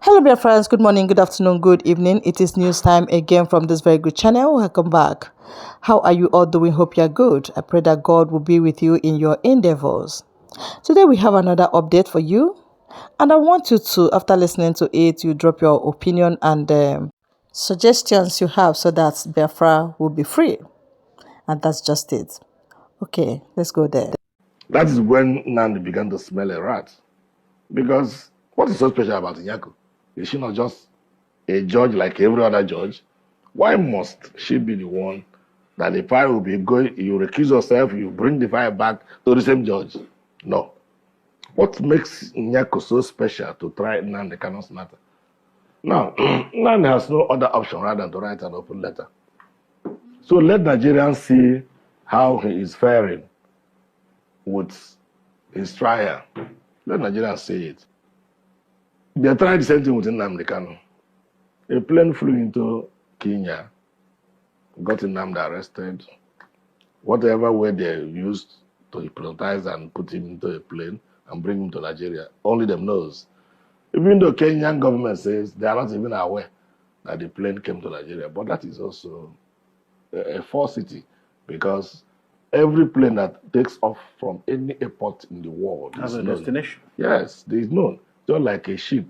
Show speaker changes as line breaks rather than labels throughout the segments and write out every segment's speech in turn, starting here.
Hello, dear friends. Good morning, good afternoon, good evening. It is news time again from this very good channel. Welcome back. How are you all doing? Hope you are good. I pray that God will be with you in your endeavors. Today, we have another update for you. And I want you to, after listening to it, you drop your opinion and suggestions you have so that Biafra will be free. And that's just it. Okay, let's go there.
That is when Nandi began to smell a rat. Because what is so special about Nyako? Is she not just a judge like every other judge? Why must she be the one that the file will be going, you recuse yourself, you bring the file back to the same judge? No. What makes Nyako so special to try Nandi Kano's matter? Now, Nandi has no other option rather than to write an open letter. So let Nigerians see how he is faring with his trial. Let Nigerians see it. They tried the same thing with Nnamdi Kanu. A plane flew into Kenya, got Nnamdi arrested. Whatever way they used to hypnotize and put him into a plane and bring him to Nigeria, only them knows. Even though Kenyan government says they are not even aware that the plane came to Nigeria, but that is also a falsity because every plane that takes off from any airport in the world
has a
known.
destination.
Yes, it is known. Just like a ship.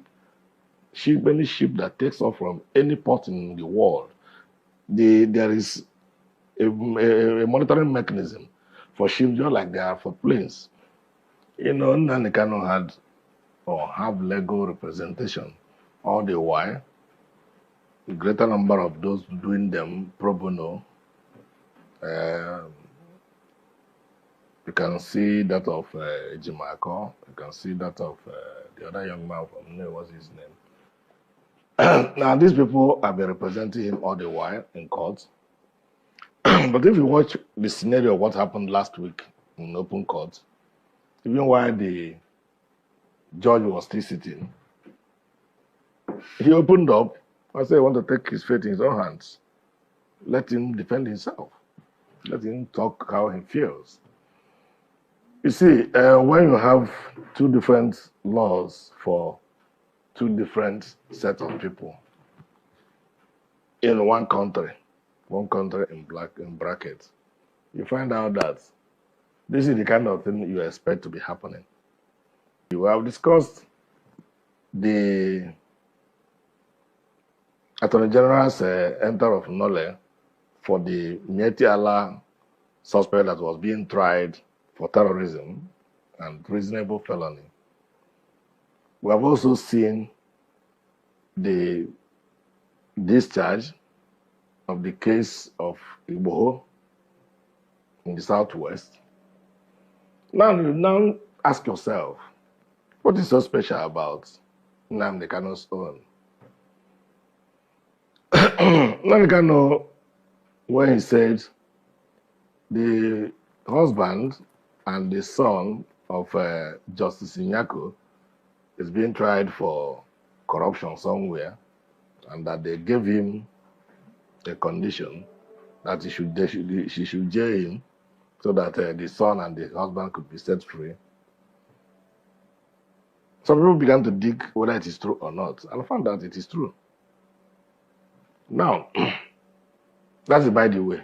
Any ship that takes off from any port in the world, there is a monitoring mechanism for ships, just like there are for planes. You know, Nnamdi Kanu had or have legal representation all the while. The greater number of those doing them pro bono. You can see that of Ejimako. You can see that of the other young man from what's his name? Now, these people have been representing him all the while in court. But if you watch the scenario of what happened last week in open court, even while the judge was still sitting, he opened up and said, "I want to take his fate in his own hands. Let him defend himself. Let him talk how he feels." You see, when you have two different laws for two different sets of people in one country in brackets, you find out that this is the kind of thing you expect to be happening. We have discussed the Attorney General's enter of Nole for the Mieti Allah suspect that was being tried for terrorism and reasonable felony. We have also seen the discharge of the case of Igboho in the southwest. Now ask yourself, what is so special about Nnamdi Kanu's own? Nnamdi Kanu, when he said the husband and the son of Justice Nyako is being tried for corruption somewhere, and that they gave him a condition that she should jail him so that the son and the husband could be set free. Some people began to dig whether it is true or not, and found out it is true. Now, that's it by the way.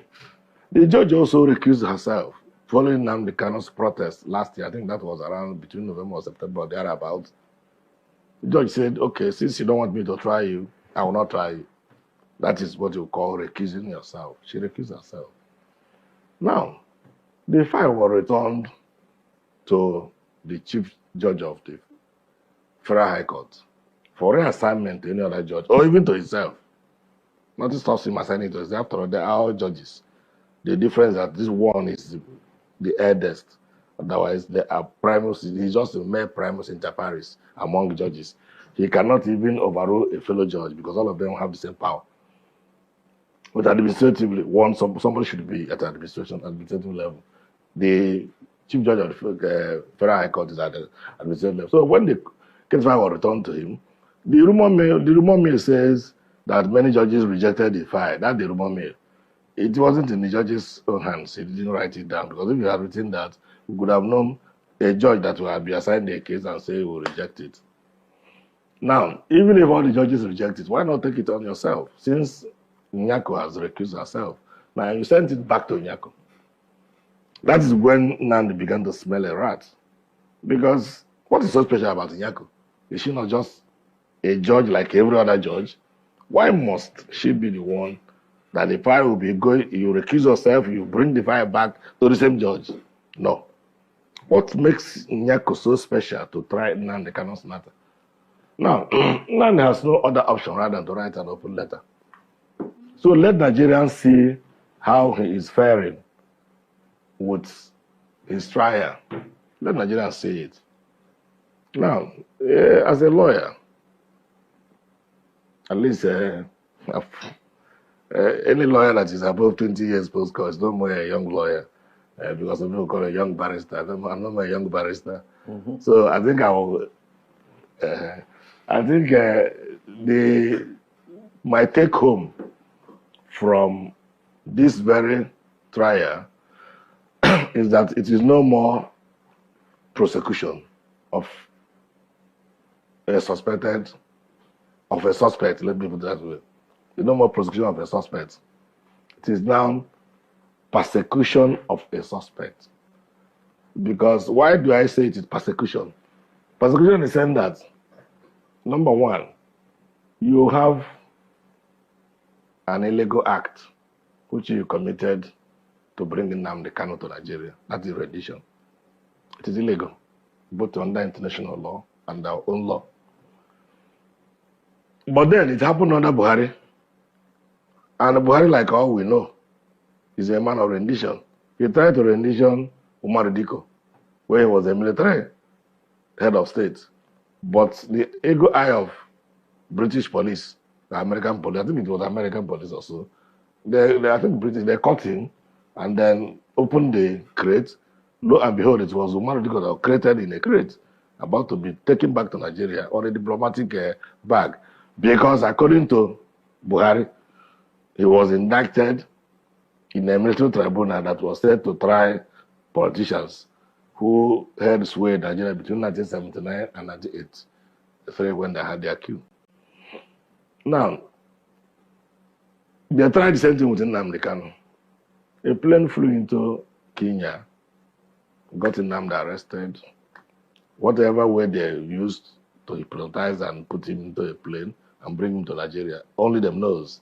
The judge also recused herself following Nnamdi Kanu's protest last year. I think that was around between November or September or thereabouts. The judge said, "Okay, since you don't want me to try you, I will not try you." That is what you call recusing yourself. She recused herself. Now, the file was returned to the chief judge of the Federal High Court for reassignment to any other judge, or even to himself. Nothing stops him assigning it to himself. After all, they are all judges. The difference is that this one is the eldest. Otherwise, they are primus. He's just a mere primus inter pares among judges. He cannot even overrule a fellow judge because all of them have the same power. But administratively, somebody should be at administrative level. The chief judge of the Federal High Court is at the administrative level. So when the case file was returned to him, the rumor mill says that many judges rejected the file. That's the rumor mill. It wasn't in the judge's own hands. He didn't write it down, because if he had written that, we could have known a judge that will be assigned a case and say he will reject it. Now, even if all the judges reject it, why not take it on yourself? Since Nyako has recused herself, now you sent it back to Nyako. That is when Nandi began to smell a rat. Because what is so special about Nyako? Is she not just a judge like every other judge? Why must she be the one that the file will be going, you recuse yourself, you bring the file back to the same judge? No. What makes Nyako so special to try Nandi Kano's matter? Now, Nandi has no other option rather than to write an open letter. So let Nigerians see how he is faring with his trial. Let Nigerians see it. Now, as a lawyer, at least any lawyer that is above 20 years post-court is no more a young lawyer, because some people call a young barrister. I'm not a young barrister. So I think my take home from this very trial is that it is no more prosecution of a suspect, let me put it that way. It's no more prosecution of a suspect. It is now persecution of a suspect. Because why do I say it is persecution? Persecution is saying that, number one, you have an illegal act which you committed to bring Nnamdi Kanu to Nigeria. That is rendition. It is illegal, both under international law and our own law. But then it happened under Buhari. And Buhari, like all we know, is a man of rendition. He tried to rendition Umar Diko, where he was a military head of state. But the ego eye of British police, the American police, I think it was American police also, I think British, they caught him and then opened the crate. Lo and behold, it was Umar Diko that was created in a crate, about to be taken back to Nigeria on a diplomatic bag. Because according to Buhari, he was indicted in a military tribunal that was set to try politicians who held sway in Nigeria between 1979 and 1983 when they had their coup. Now, they tried the same thing with Nnamdi Kanu. A plane flew into Kenya, got Nnamdi arrested. Whatever way they used to hypnotize and put him into a plane and bring him to Nigeria, only them knows.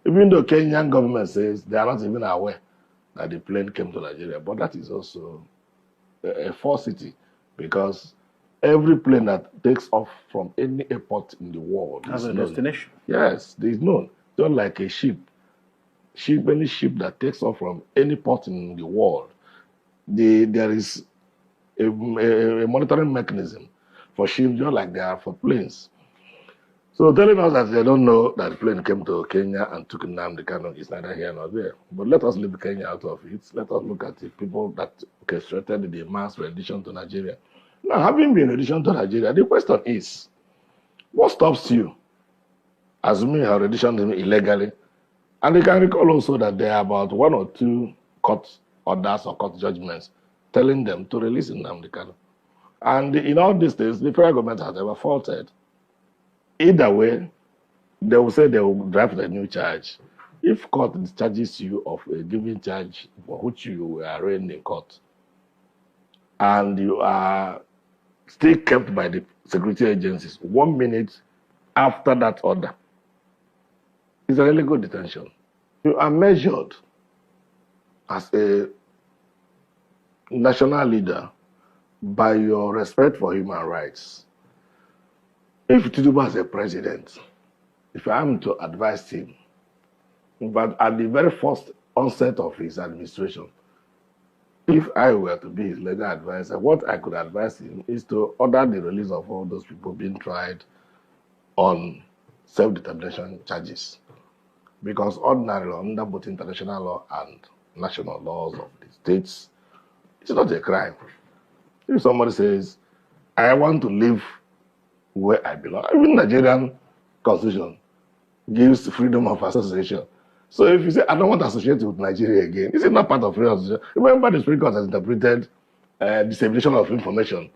Even though Kenyan government says they are not even aware that the plane came to Nigeria, but that is also a falsity, because every plane that takes off from any airport in the world
has a
known.
destination.
Yes, it is known. Just like a ship. Any ship that takes off from any port in the world, there is a monitoring mechanism for ships, just like they are for planes. So telling us that they don't know that the plane came to Kenya and took Nnamdi Kanu is neither here nor there. But let us leave Kenya out of it. Let us look at the people that orchestrated the mass rendition to Nigeria. Now, having been rendition to Nigeria, the question is, what stops you, assuming you have renditioned him illegally? And you can recall also that there are about 1 or 2 court orders or court judgments telling them to release Nnamdi Kanu. And in all these things, the federal government has never faulted. Either way, they will say they will draft a new charge. If court discharges you of a given charge for which you were arraigned in court, and you are still kept by the security agencies 1 minute after that order, it's an illegal detention. You are measured as a national leader by your respect for human rights. If Tinubu is a president, if I am to advise him, but at the very first onset of his administration, if I were to be his legal advisor, what I could advise him is to order the release of all those people being tried on self-determination charges. Because ordinarily, under both international law and national laws of the states, it's not a crime. If somebody says, I want to live where I belong, even Nigerian constitution gives freedom of association. So if you say, I don't want to associate with Nigeria again, is it not part of freedom of association? Remember, the Supreme Court has interpreted dissemination of information,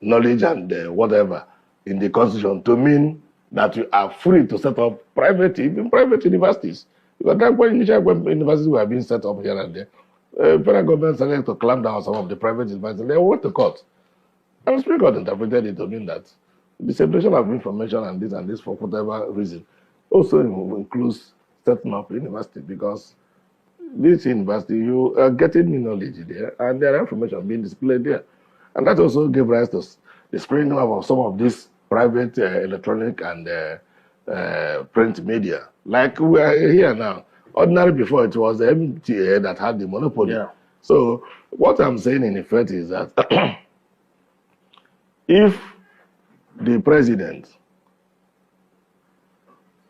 knowledge, and whatever in the constitution to mean that you are free to set up even private universities. Because that when initial universities were being set up here and there, federal government started to clamp down on some of the private universities. They went to court. And the Supreme Court interpreted it to mean that the separation of information and this for whatever reason also includes setting up university, because this university, you are getting knowledge there and there are information being displayed there. And that also gave rise to the springing up of some of these private electronic and print media. Like we are here now. Ordinary before, it was the MTA that had the monopoly.
Yeah.
So what I'm saying in effect is that if the president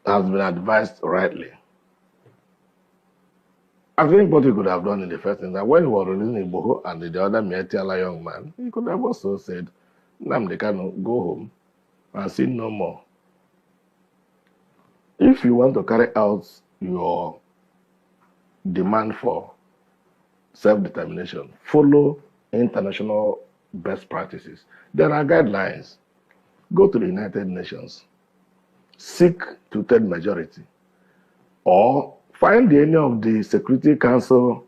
has been advised rightly, I think what he could have done in the first instance, when he was releasing Igboho and the other Mietiala young man, he could have also said, Nnamdi Kanu, go home and sin no more. If you want to carry out your demand for self-determination, follow international best practices. There are guidelines. Go to the United Nations, seek two-thirds majority, or find any of the Security Council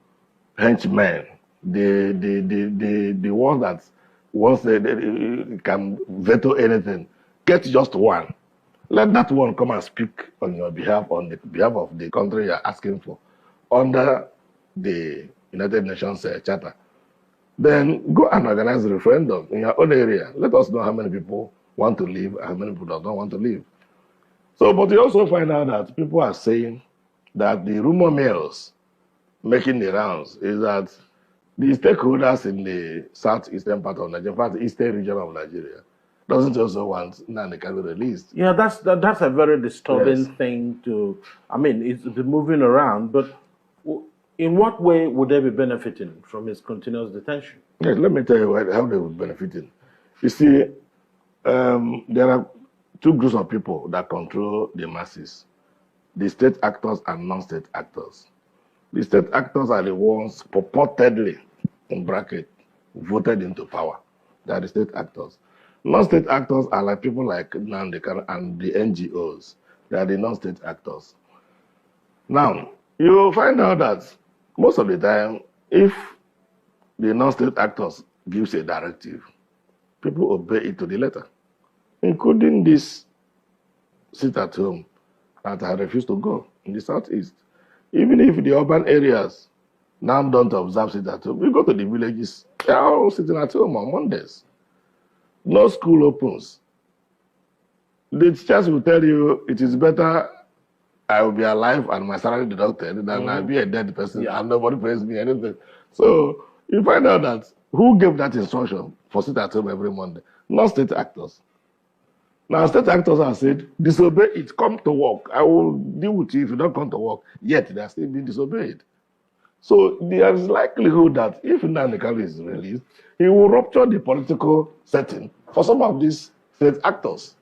henchmen, the ones that once they can veto anything, get just one. Let that one come and speak on your behalf, on the behalf of the country you're asking for, under the United Nations Charter. Then go and organize a referendum in your own area. Let us know how many people want to leave and how many people don't want to leave. So, but you also find out that people are saying that the rumor mills making the rounds is that the stakeholders in the southeastern part of Nigeria, in fact, the eastern region of Nigeria, doesn't also want Nnamdi Kanu released.
Yeah, that's a very disturbing
Yes.
thing to. I mean, it's moving around, but in what way would they be benefiting from his continuous detention?
Yes, let me tell you how they would benefit. You see, there are two groups of people that control the masses: the state actors and non-state actors. The state actors are the ones purportedly, in bracket, voted into power. They are the state actors. Non-state actors are like people like Nnamdi Kanu and the NGOs. They are the non-state actors. Now, you find out that most of the time, if the non-state actors gives a directive, people obey it to the letter, including this sit-at-home that I refused to go in the southeast. Even if the urban areas now don't observe sit-at-home, we go to the villages, they are all sitting at home on Mondays. No school opens. The teachers will tell you it is better I will be alive and my salary deducted than I'll be a dead person and nobody pays me anything. So you find out that who gave that instruction for sit at home every Monday? Not state actors. Now state actors have said, disobey it, come to work. I will deal with you if you don't come to work. Yet they are still being disobeyed. So there is likelihood that if Nnamdi Kanu is released, he will rupture the political setting for some of these state actors.